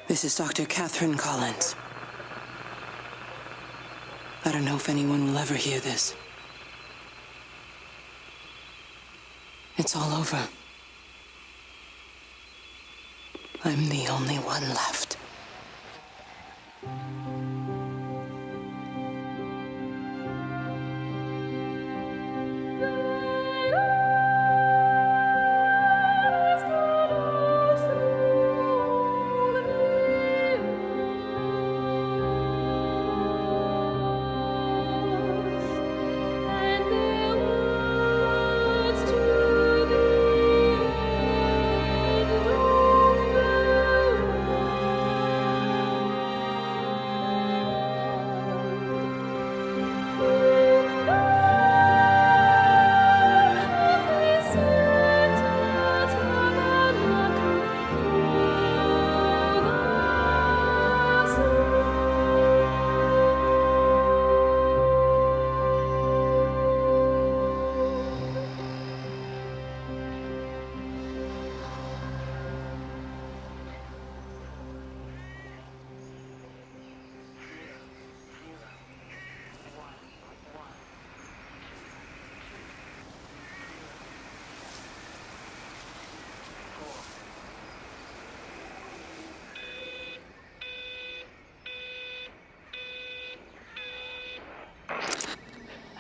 This is Dr. Catherine Collins. I don't know if anyone will ever hear this. It's all over. I'm the only one left.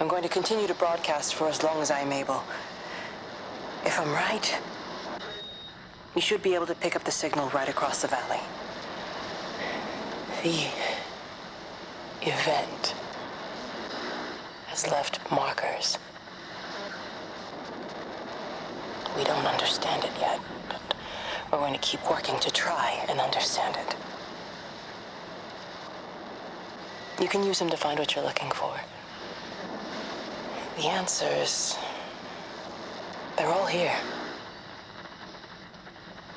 I'm going to continue to broadcast for as long as I'm able. If I'm right, we should be able to pick up the signal right across the valley. The event has left markers. We don't understand it yet, but we're going to keep working to try and understand it. You can use them to find what you're looking for. The answers, they're all here.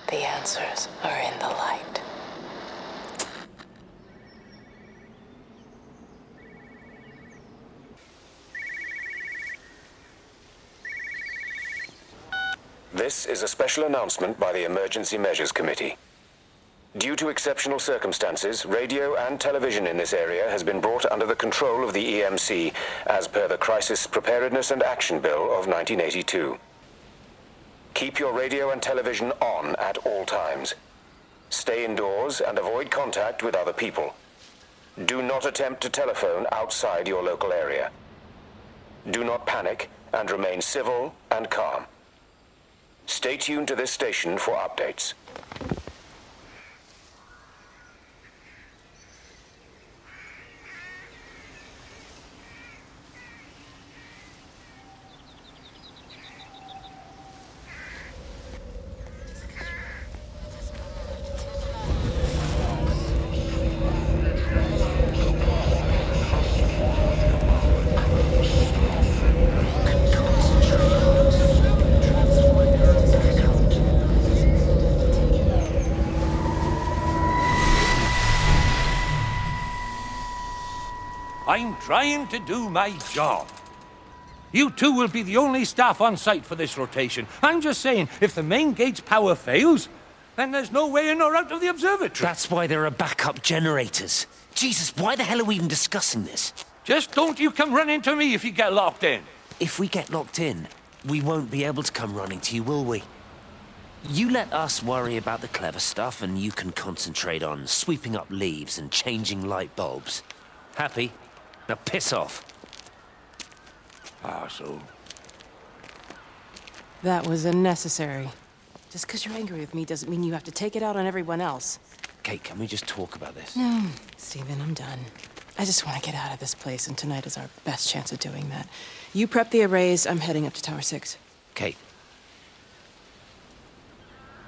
The answers are in the light. This is a special announcement by the Emergency Measures Committee. Due to exceptional circumstances, radio and television in this area has been brought under the control of the EMC as per the Crisis Preparedness and Action Bill of 1982. Keep your radio and television on at all times. Stay indoors and avoid contact with other people. Do not attempt to telephone outside your local area. Do not panic and remain civil and calm. Stay tuned to this station for updates. I'm trying to do my job. You two will be the only staff on site for this rotation. I'm just saying, if the main gate's power fails, then there's no way in or out of the observatory. That's why there are backup generators. Jesus, why the hell are we even discussing this? Just don't you come running to me if you get locked in. If we get locked in, we won't be able to come running to you, will we? You let us worry about the clever stuff, and you can concentrate on sweeping up leaves and changing light bulbs. Happy? Now piss off. Arsehole. That was unnecessary. Just because you're angry with me doesn't mean you have to take it out on everyone else. Kate, can we just talk about this? No, Stephen, I'm done. I just want to get out of this place, and tonight is our best chance of doing that. You prep the arrays, I'm heading up to Tower 6. Kate.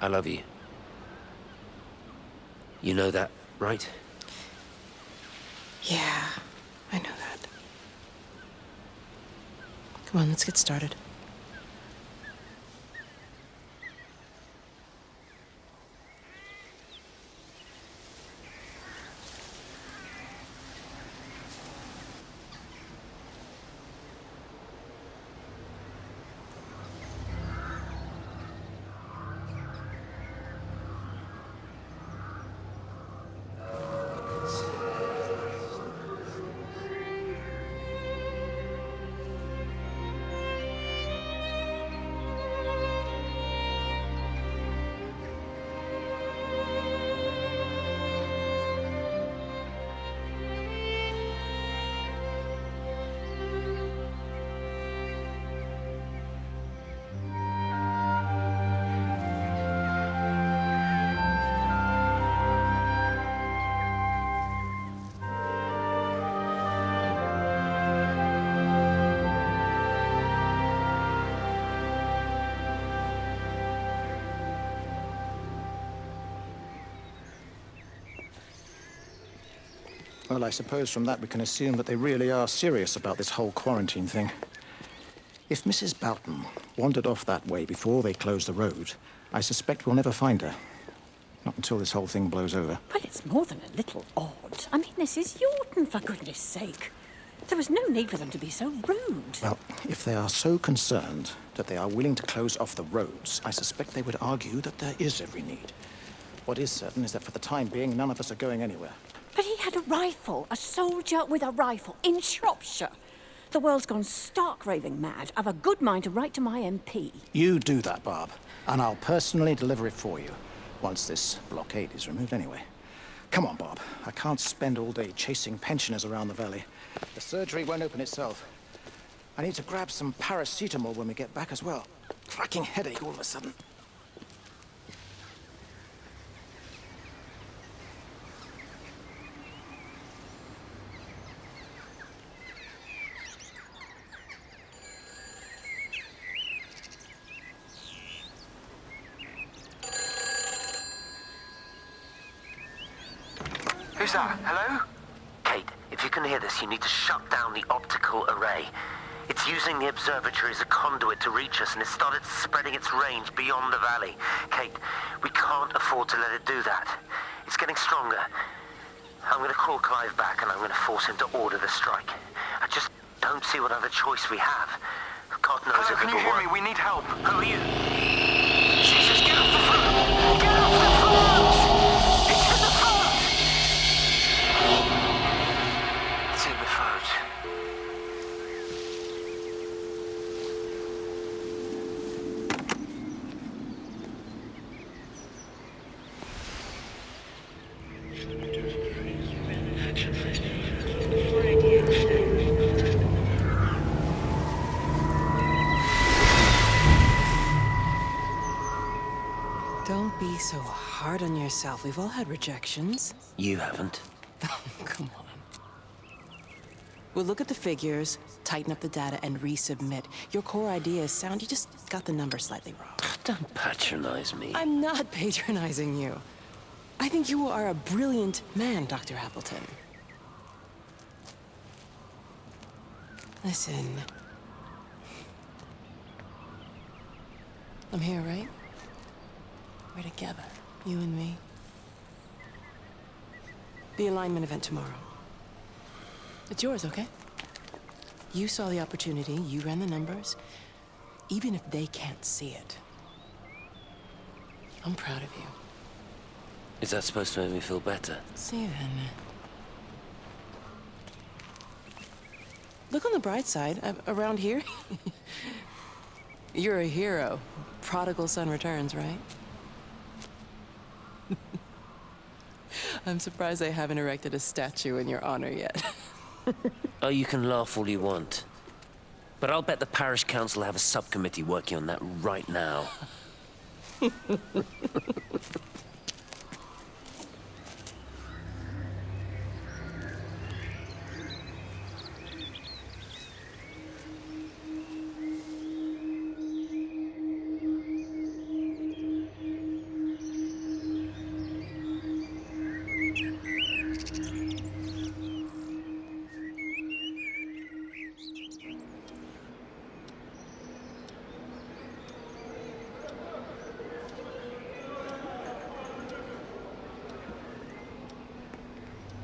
I love you. You know that, right? Yeah, I know that. Come on, let's get started. Well, I suppose from that we can assume that they really are serious about this whole quarantine thing. If Mrs. Boughton wandered off that way before they closed the road, I suspect we'll never find her. Not until this whole thing blows over. Well, it's more than a little odd. I mean, this is Yorton, for goodness sake. There was no need for them to be so rude. Well, if they are so concerned that they are willing to close off the roads, I suspect they would argue that there is every need. What is certain is that for the time being, none of us are going anywhere. But he had a rifle, a soldier with a rifle, in Shropshire. The world's gone stark raving mad. I've a good mind to write to my MP. You do that, Barb, and I'll personally deliver it for you. Once this blockade is removed anyway. Come on, Bob. I can't spend all day chasing pensioners around the valley. The surgery won't open itself. I need to grab some paracetamol when we get back as well. Cracking headache all of a sudden. Who's that? Hello? Kate, if you can hear this, you need to shut down the optical array. It's using the observatory as a conduit to reach us, and it's started spreading its range beyond the valley. Kate, we can't afford to let it do that. It's getting stronger. I'm going to call Clive back, and I'm going to force him to order the strike. I just don't see what other choice we have. God knows Hello, if can you it'll hear work. me? We need help. Who are you? Jesus, get off the phone! Get off the phone! It's in the phone! It's in the phone. Don't be so hard on yourself. We've all had rejections. You haven't. Come on. We'll look at the figures, tighten up the data, and resubmit. Your core idea is sound. You just got the numbers slightly wrong. Don't patronize me. I'm not patronizing you. I think you are a brilliant man, Dr. Appleton. Listen. I'm here, right? We're together, you and me. The alignment event tomorrow. It's yours, okay? You saw the opportunity, you ran the numbers. Even if they can't see it, I'm proud of you. Is that supposed to make me feel better? See then. Look on the bright side. Around here, you're a hero. Prodigal son returns, right? I'm surprised they haven't erected a statue in your honor yet. Oh, you can laugh all you want. But I'll bet the parish council have a subcommittee working on that right now.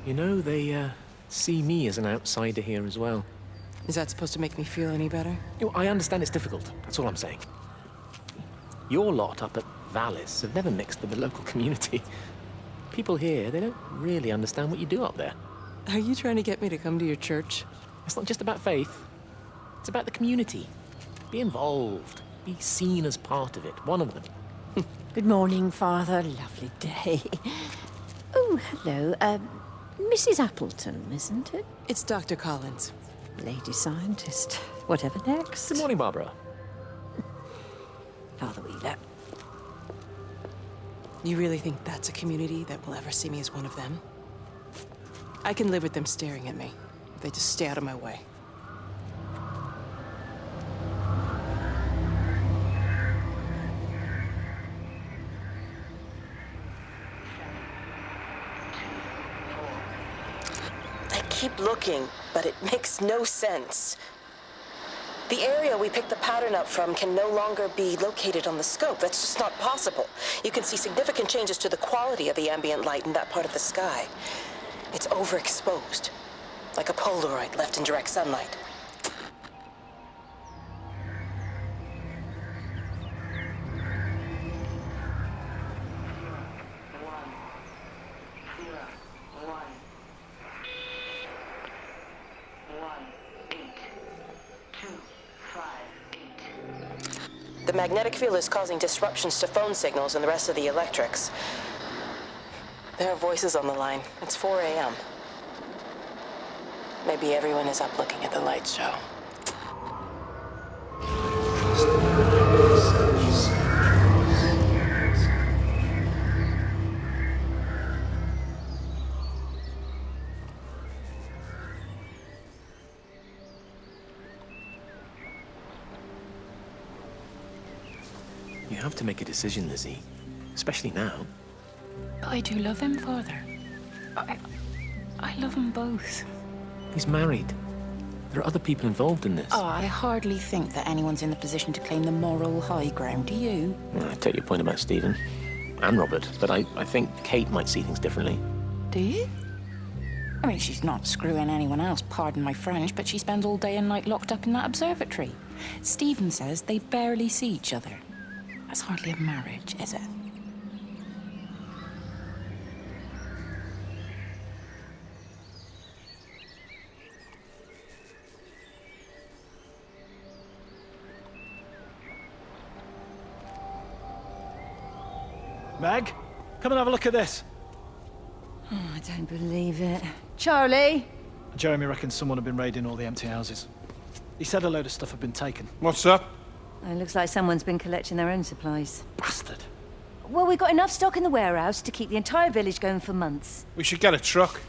You know, they see me as an outsider here as well. Is that supposed to make me feel any better? You know, I understand it's difficult, that's all I'm saying. Your lot up at Vallis have never mixed with the local community. People here, they don't really understand what you do up there. Are you trying to get me to come to your church? It's not just about faith, it's about the community. Be involved, be seen as part of it, one of them. Good morning, Father. Lovely day. Oh, hello. Mrs. Appleton, isn't it? It's Dr. Collins. Lady scientist. Whatever next. Good morning, Barbara. Father Wheeler. You really think that's a community that will ever see me as one of them? I can live with them staring at me. They just stay out of my way. keep looking, but it makes no sense. The area we picked the pattern up from can no longer be located on the scope. That's just not possible. You can see significant changes to the quality of the ambient light in that part of the sky. It's overexposed, like a Polaroid left in direct sunlight. The magnetic field is causing disruptions to phone signals and the rest of the electrics. There are voices on the line. It's 4 a.m. Maybe everyone is up looking at the light show. You have to make a decision, Lizzie. Especially now. But I do love him, Father. I love them both. He's married. There are other people involved in this. Oh, I hardly think that anyone's in the position to claim the moral high ground, do you? Well, I take your point about Stephen. And Robert. But I think Kate might see things differently. Do you? I mean, she's not screwing anyone else, pardon my French, but she spends all day and night locked up in that observatory. Stephen says they barely see each other. That's hardly a marriage, is it? Meg, come and have a look at this. Oh, I don't believe it. Charlie? Jeremy reckons someone had been raiding all the empty houses. He said a load of stuff had been taken. What's up? It looks like someone's been collecting their own supplies. Bastard. Well, we've got enough stock in the warehouse to keep the entire village going for months. We should get a truck.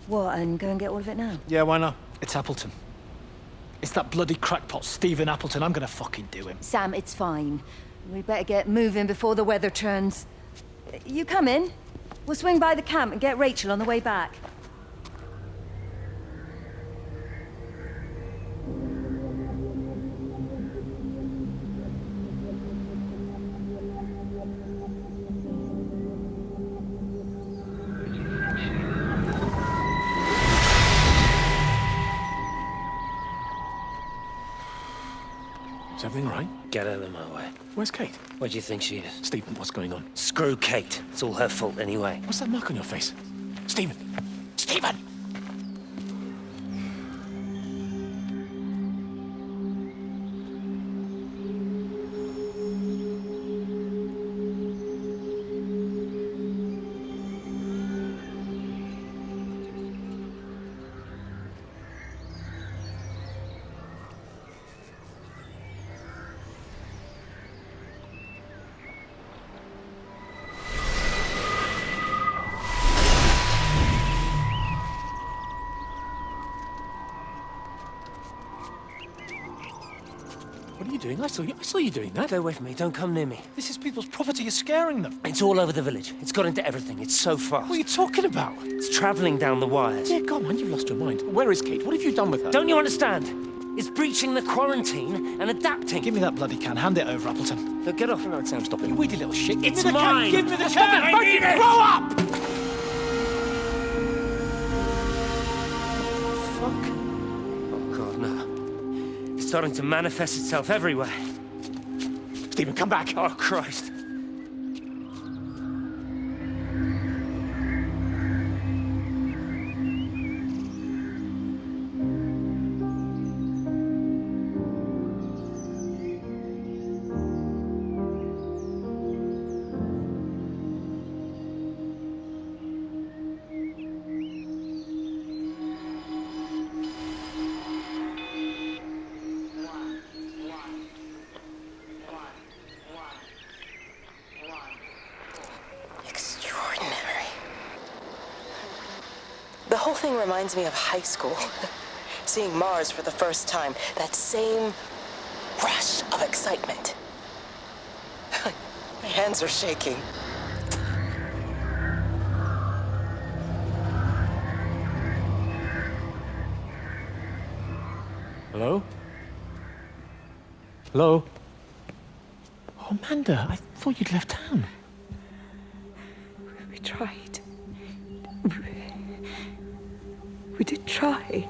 What, and go and get all of it now? Yeah, why not? It's Appleton. It's that bloody crackpot Stephen Appleton. I'm gonna fucking do him. Sam, it's fine. We better get moving before the weather turns. You come in. We'll swing by the camp and get Rachel on the way back. Is everything right? Get out of my way. Where's Kate? Where do you think she is? Stephen, what's going on? Screw Kate. It's all her fault anyway. What's that mark on your face? Stephen! Stephen! What are you doing? I saw you doing that. Stay away from me. Don't come near me. This is people's property. You're scaring them. It's all over the village. It's got into everything. It's so fast. What are you talking about? It's traveling down the wires. Yeah, God, man, you've lost your mind. Where is Kate? What have you done with her? Don't you understand? It's breaching the quarantine and adapting. Give me that bloody can. Hand it over, Appleton. Look, get off. No, Sam, stop it. You weedy little shit. Give It's me the mine. Can. Give me the Stop can. it. I need it. Grow up! Fuck. Oh, God, no. It's starting to manifest itself everywhere. Stephen, come back. Oh, Christ. The whole thing reminds me of high school. Seeing Mars for the first time. That same rush of excitement. My hands are shaking. Hello? Hello? Oh, Amanda, I thought you'd left town. We tried. We did try.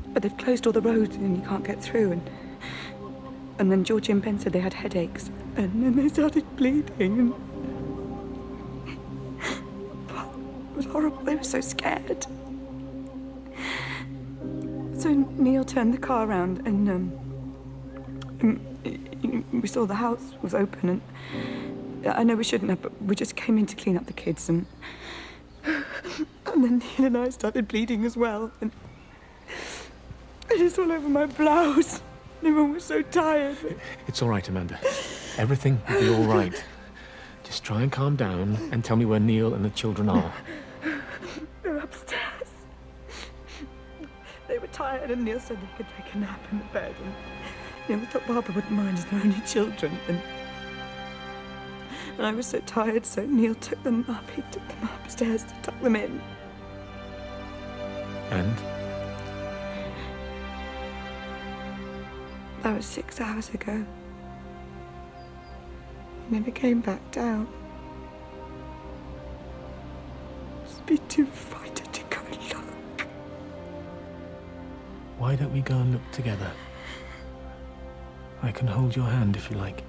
But they've closed all the roads and you can't get through. And then Georgie and Ben said they had headaches. And then they started bleeding. And... It was horrible. They were so scared. So Neil turned the car around and we saw the house was open, and I know we shouldn't have, but we just came in to clean up the kids, and then Neil and I started bleeding as well, and it's all over my blouse. Everyone was so tired. It's all right, Amanda. Everything will be all right. Just try and calm down and tell me where Neil and the children are. They're upstairs. They were tired, and Neil said they could take a nap in the bed, and we thought Barbara wouldn't mind as they're only children, and I was so tired, so Neil took them up. He took them upstairs to tuck them in. And? That was 6 hours ago. He never came back down. Just be too frightened to go and look. Why don't we go and look together? I can hold your hand if you like.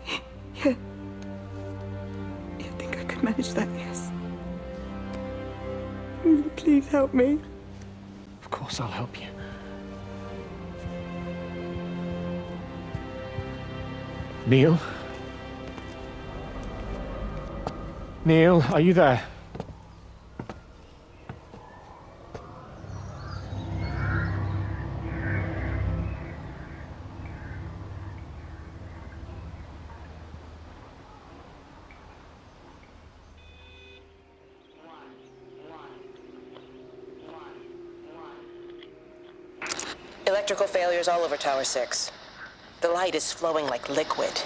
Yeah. I think I could manage that, yes. Will you please help me? Of course I'll help you. Neil? Neil, are you there? Electrical failures all over Tower 6. The light is flowing like liquid.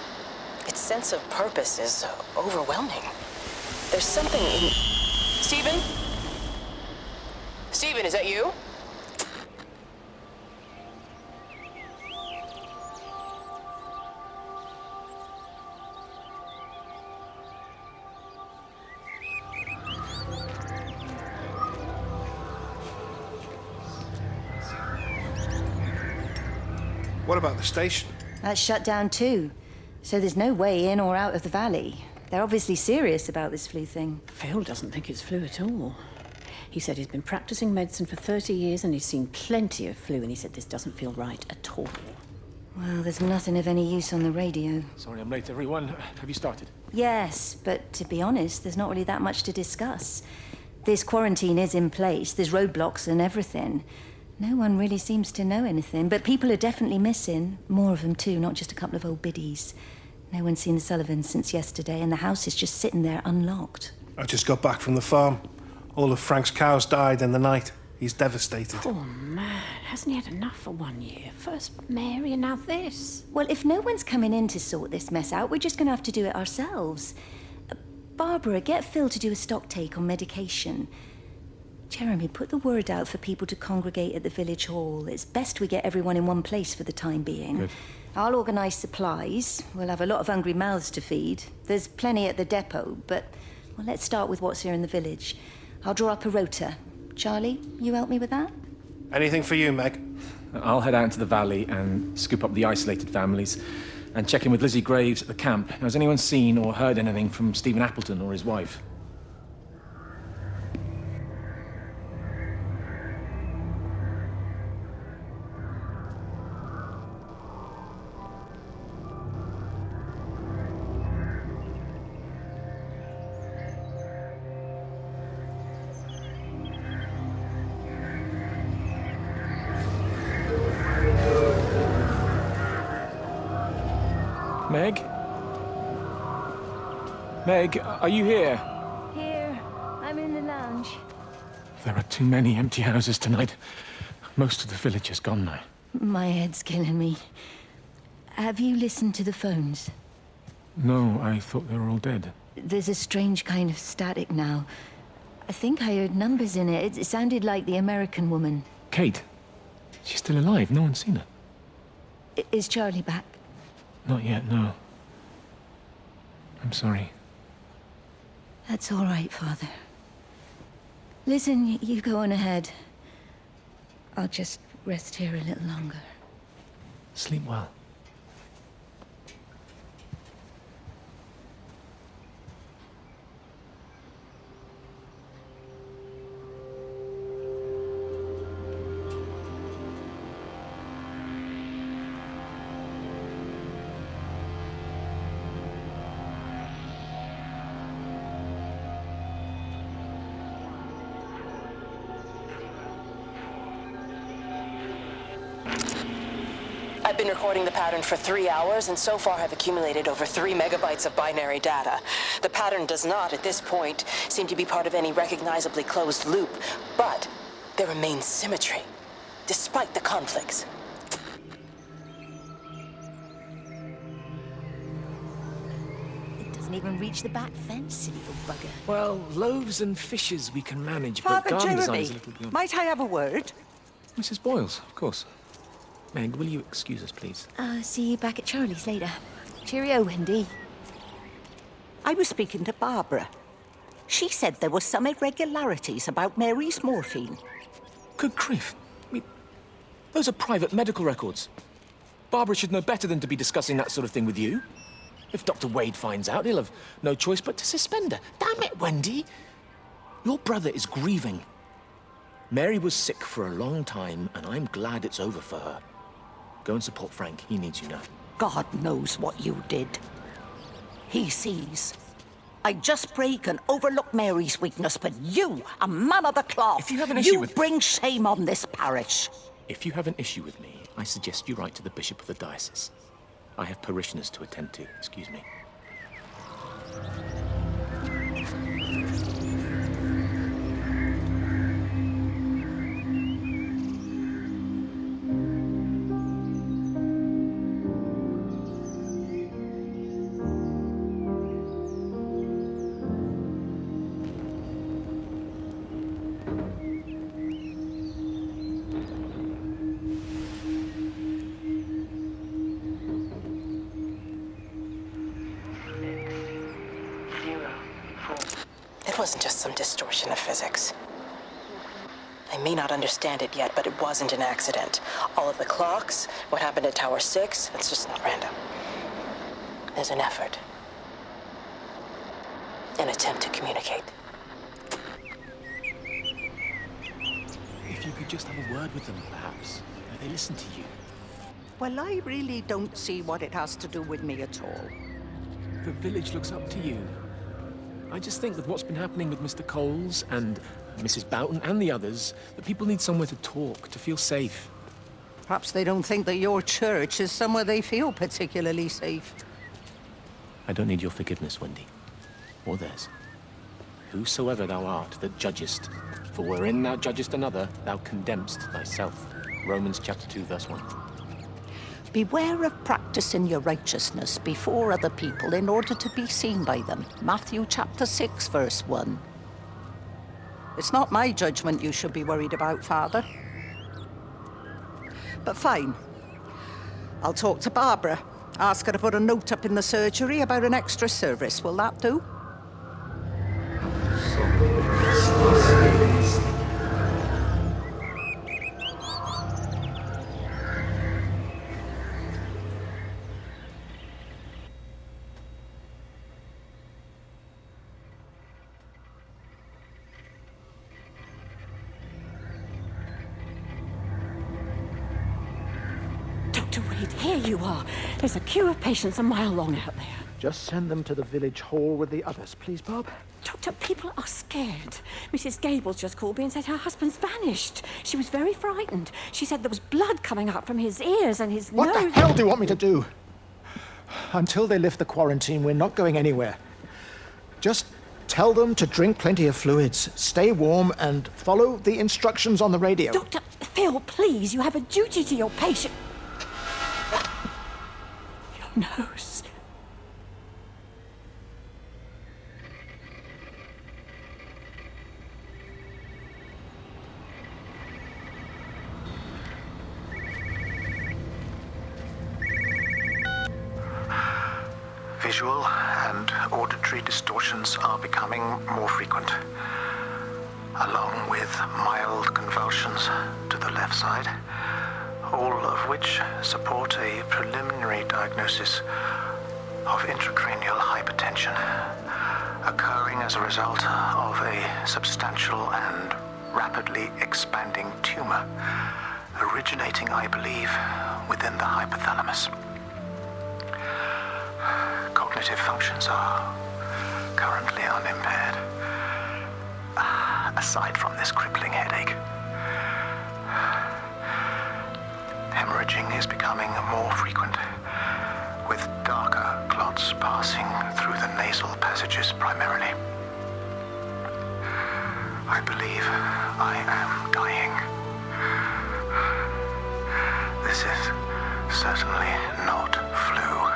Its sense of purpose is overwhelming. There's something in... Stephen? Stephen, is that you? What about the station? That's shut down too. So there's no way in or out of the valley. They're obviously serious about this flu thing. Phil doesn't think it's flu at all. He said he's been practicing medicine for 30 years and he's seen plenty of flu, and he said this doesn't feel right at all. Well, there's nothing of any use on the radio. Sorry I'm late, everyone. Have you started? Yes, but to be honest, there's not really that much to discuss. This quarantine is in place. There's roadblocks and everything. No one really seems to know anything, but people are definitely missing. More of them too, not just a couple of old biddies. No one's seen the Sullivans since yesterday, and the house is just sitting there unlocked. I just got back from the farm. All of Frank's cows died in the night. He's devastated. Poor man, hasn't he had enough for 1 year? First Mary and now this. Well, if no one's coming in to sort this mess out, we're just going to have to do it ourselves. Barbara, get Phil to do a stock take on medication. Jeremy, put the word out for people to congregate at the village hall. It's best we get everyone in one place for the time being. Good. I'll organise supplies. We'll have a lot of hungry mouths to feed. There's plenty at the depot, but well, let's start with what's here in the village. I'll draw up a rota. Charlie, you help me with that? Anything for you, Meg? I'll head out into the valley and scoop up the isolated families and check in with Lizzie Graves at the camp. Has anyone seen or heard anything from Stephen Appleton or his wife? Meg? Meg, are you here? Here. I'm in the lounge. There are too many empty houses tonight. Most of the village is gone now. My head's killing me. Have you listened to the phones? No, I thought they were all dead. There's a strange kind of static now. I think I heard numbers in it. It sounded like the American woman. Kate? She's still alive. No one's seen her. Is Charlie back? Not yet, no. I'm sorry. That's all right, Father. Listen, you go on ahead. I'll just rest here a little longer. Sleep well. I've been recording the pattern for 3 hours, and so far have accumulated over 3 megabytes of binary data. The pattern does not, at this point, seem to be part of any recognizably closed loop, but there remains symmetry, despite the conflicts. It doesn't even reach the back fence, silly little bugger. Well, loaves and fishes we can manage, but Father garden design Jeremy, is a little beyond... might I have a word? Mrs. Boyles, of course. Meg, will you excuse us, please? See you back at Charlie's later. Cheerio, Wendy. I was speaking to Barbara. She said there were some irregularities about Mary's morphine. Good grief. Those are private medical records. Barbara should know better than to be discussing that sort of thing with you. If Dr. Wade finds out, he'll have no choice but to suspend her. Damn it, Wendy! Your brother is grieving. Mary was sick for a long time, and I'm glad it's over for her. Go and support Frank. He needs you now. God knows what you did. He sees. I just break and overlook Mary's weakness, but you, a man of the cloth, If you have an issue with... bring shame on this parish. If you have an issue with me, I suggest you write to the Bishop of the Diocese. I have parishioners to attend to. Excuse me. It wasn't just some distortion of physics. I may not understand it yet, but it wasn't an accident. All of the clocks, what happened at Tower 6, it's just not random. There's an effort. An attempt to communicate. If you could just have a word with them, perhaps. They listen to you. Well, I really don't see what it has to do with me at all. The village looks up to you. I just think with what's been happening with Mr. Coles and Mrs. Boughton and the others, that people need somewhere to talk, to feel safe. Perhaps they don't think that your church is somewhere they feel particularly safe. I don't need your forgiveness, Wendy. Or theirs. Whosoever thou art that judgest, for wherein thou judgest another, thou condemnest thyself. Romans chapter 2, verse 1. Beware of practicing your righteousness before other people in order to be seen by them. Matthew chapter 6, verse 1. It's not my judgment you should be worried about, Father. But fine. I'll talk to Barbara. Ask her to put a note up in the surgery about an extra service. Will that do? Dr. Wade, here you are. There's a queue of patients a mile long out there. Just send them to the village hall with the others, please, Bob. Doctor, people are scared. Mrs. Gables just called me and said her husband's vanished. She was very frightened. She said there was blood coming out from his ears and his nose. What the hell do you want me to do? Until they lift the quarantine, we're not going anywhere. Just tell them to drink plenty of fluids, stay warm, and follow the instructions on the radio. Dr. Phil, please, you have a duty to your patient. Your nose. Visual and auditory distortions are becoming more frequent, along with mild convulsions to the left side, all of which support a preliminary diagnosis of intracranial hypertension, occurring as a result of a substantial and rapidly expanding tumor, originating, I believe, within the hypothalamus. Cognitive functions are currently unimpaired, aside from this crippling headache. Hemorrhaging is becoming more frequent, with darker clots passing through the nasal passages primarily. I believe I am dying. This is certainly not flu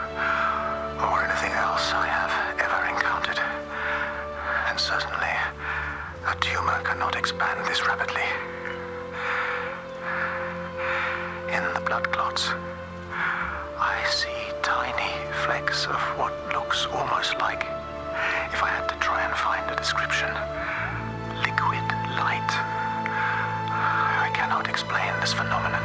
or anything else I have ever encountered. And certainly, a tumor cannot expand this rapidly. In the blood clots, I see tiny flecks of what looks almost like, if I had to try and find a description, liquid light. I cannot explain this phenomenon.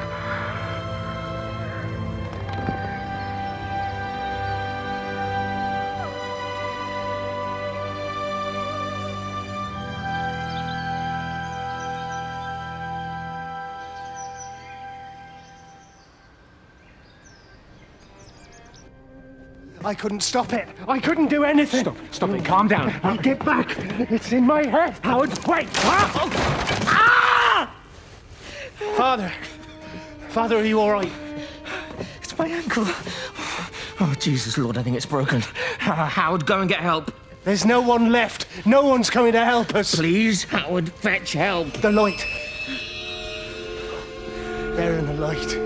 I couldn't stop it. I couldn't do anything. Stop it. Calm down. I'll get back. It's in my head. Howard, wait! Ah! Father, are you all right? It's my ankle. Oh, Jesus, Lord, I think it's broken. Howard, go and get help. There's no one left. No one's coming to help us. Please, Howard, fetch help. The light. There in the light.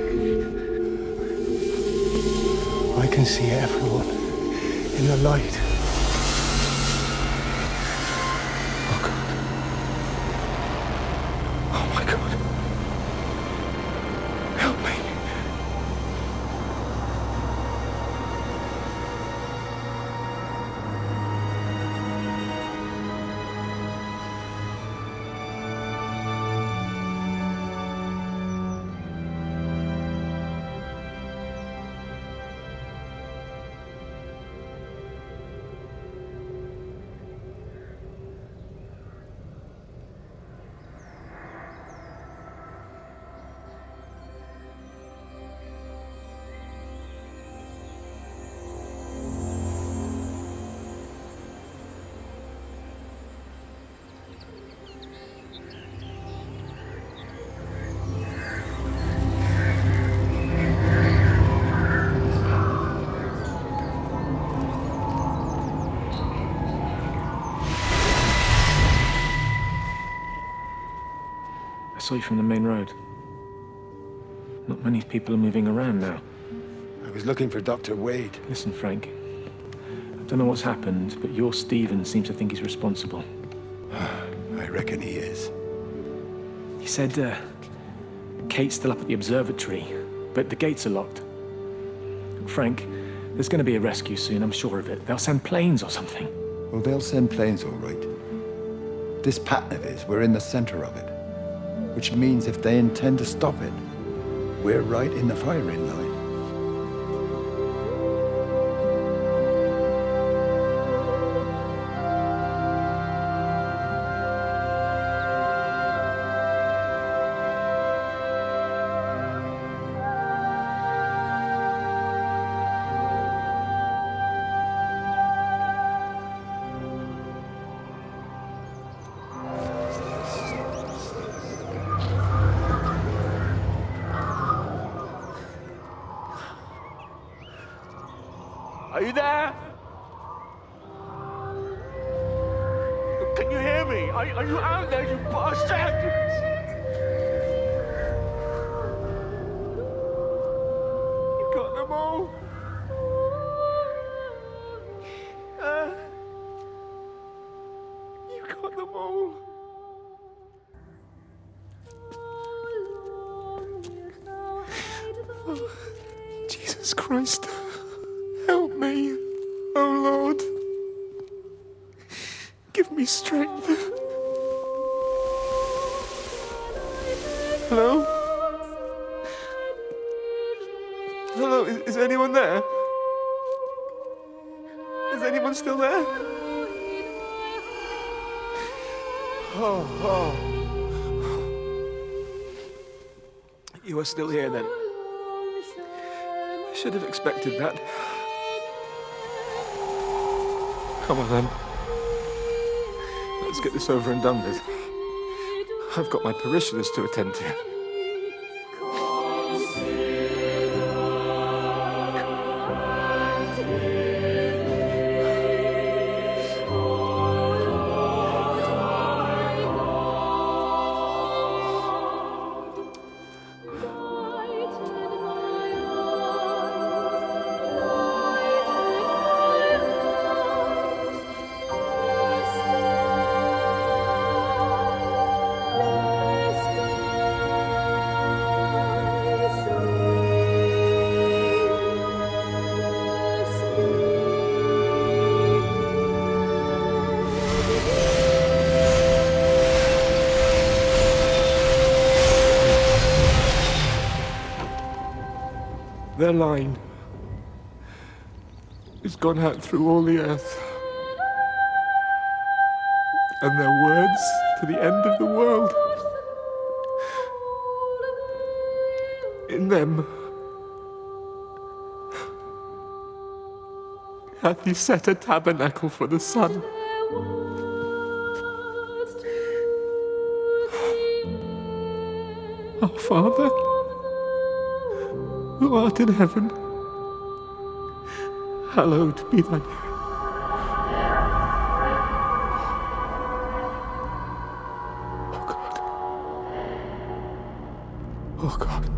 I can see everyone in the light. Oh, God. Oh, my God. Help me. I saw you from the main road. Not many people are moving around now. I was looking for Dr. Wade. Listen, Frank. I don't know what's happened, but your Stephen seems to think he's responsible. I reckon he is. He said, Kate's still up at the observatory, but the gates are locked. Frank, there's going to be a rescue soon, I'm sure of it. They'll send planes or something. Well, they'll send planes, all right. This pattern of his, we're in the center of it. Which means if they intend to stop it, we're right in the firing line. Are you there? Can you hear me? Are you out there, you bastard? You got them all. You got them all. Oh, Jesus Christ. Help me. Oh, strength. Hello? Hello, is anyone there? Is anyone still there? Oh. You are still here then? I should have expected that. Come on then. Let's get this over and done with. I've got my parishioners to attend to. Their line has gone out through all the earth, and their words to the end of the world. In them hath he set a tabernacle for the sun. Our Father, who art in heaven, hallowed be thy name. Oh God. Oh God.